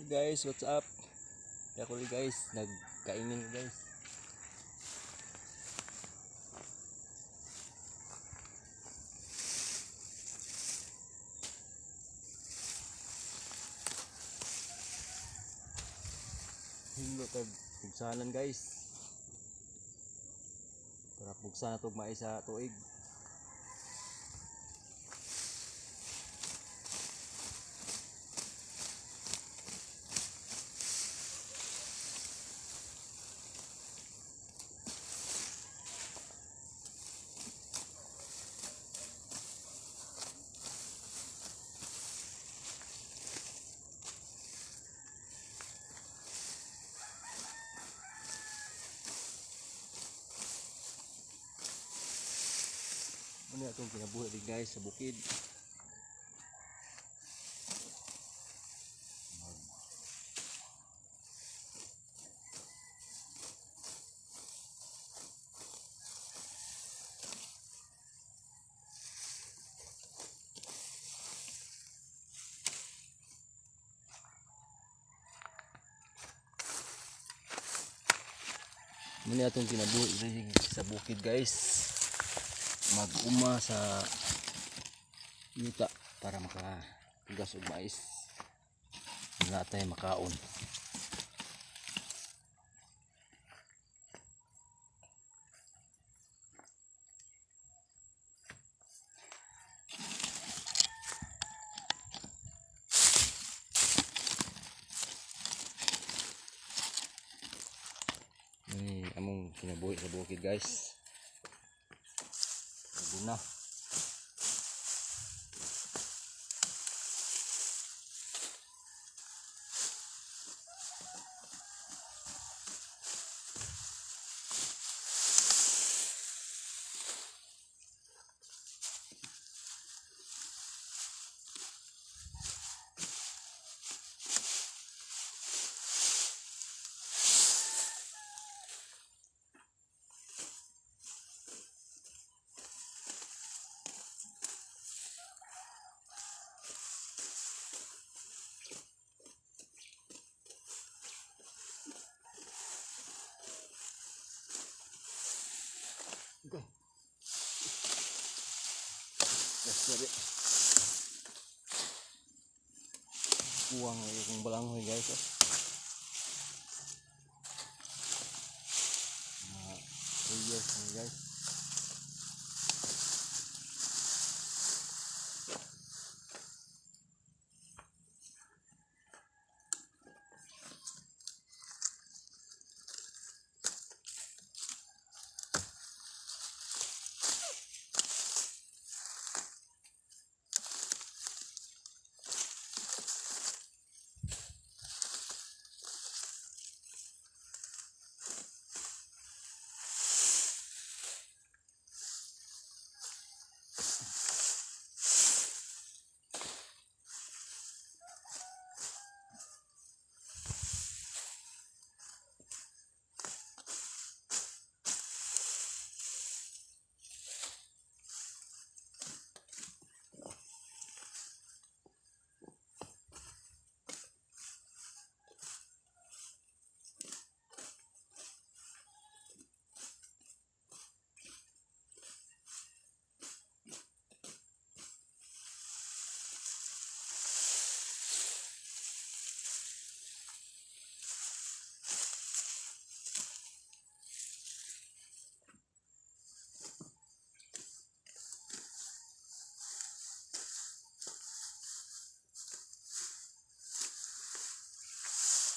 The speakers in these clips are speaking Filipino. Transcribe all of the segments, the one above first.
Guys, what's up? Ako rin guys, nagkainin guys. Hingo kag pugsanan guys. Para pugsan tog mai sa tuig. Ano itong kinabuhi din guys sa bukid. Ano itong kinabuhi din sa bukid guys. Mag-uma sa yuta para makapugas og mais. Wala tayo makaon. Among kinabuhi sa bukid guys. Sabi na. Okay. That's it. Buang yung balanghoy guys. Mga 3 years na guys.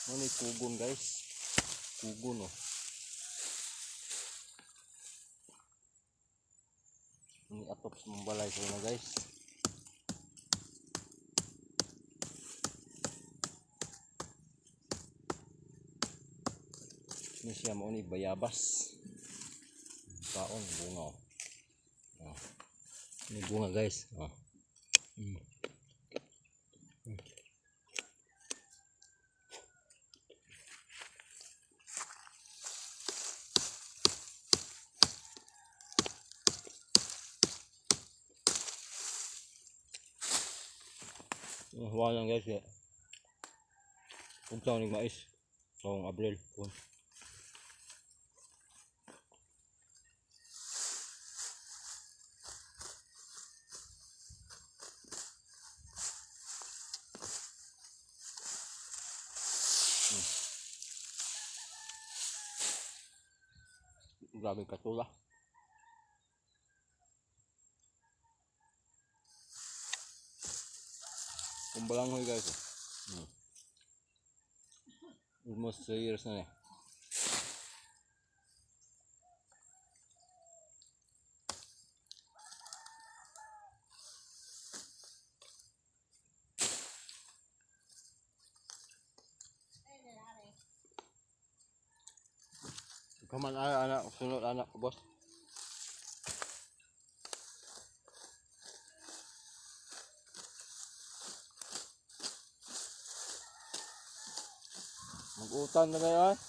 Ano yung kugon guys? Kugon oh. Ini atop sa balay ko na guys. Ini siya mo ni bayabas. Kaon bunga oh. Ini bunga guys. Oh. Wala lang guys ya. Punta ng mais. Taong Abril. Pun. Grabe katula. Kumbalang guys. Almost 3 years na eh. Kaman anak, sunod anak ko boss. Mag-utan na kayo eh.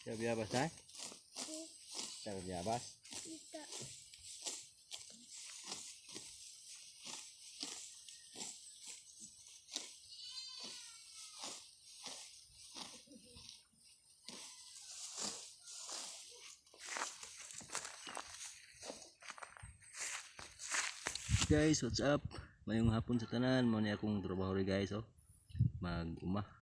Siya biyabas na? Siya biyabas? Guys, what's up? Mayong hapon sa tanan, mo ni akong trabaho rin guys, oh. Mag-uma.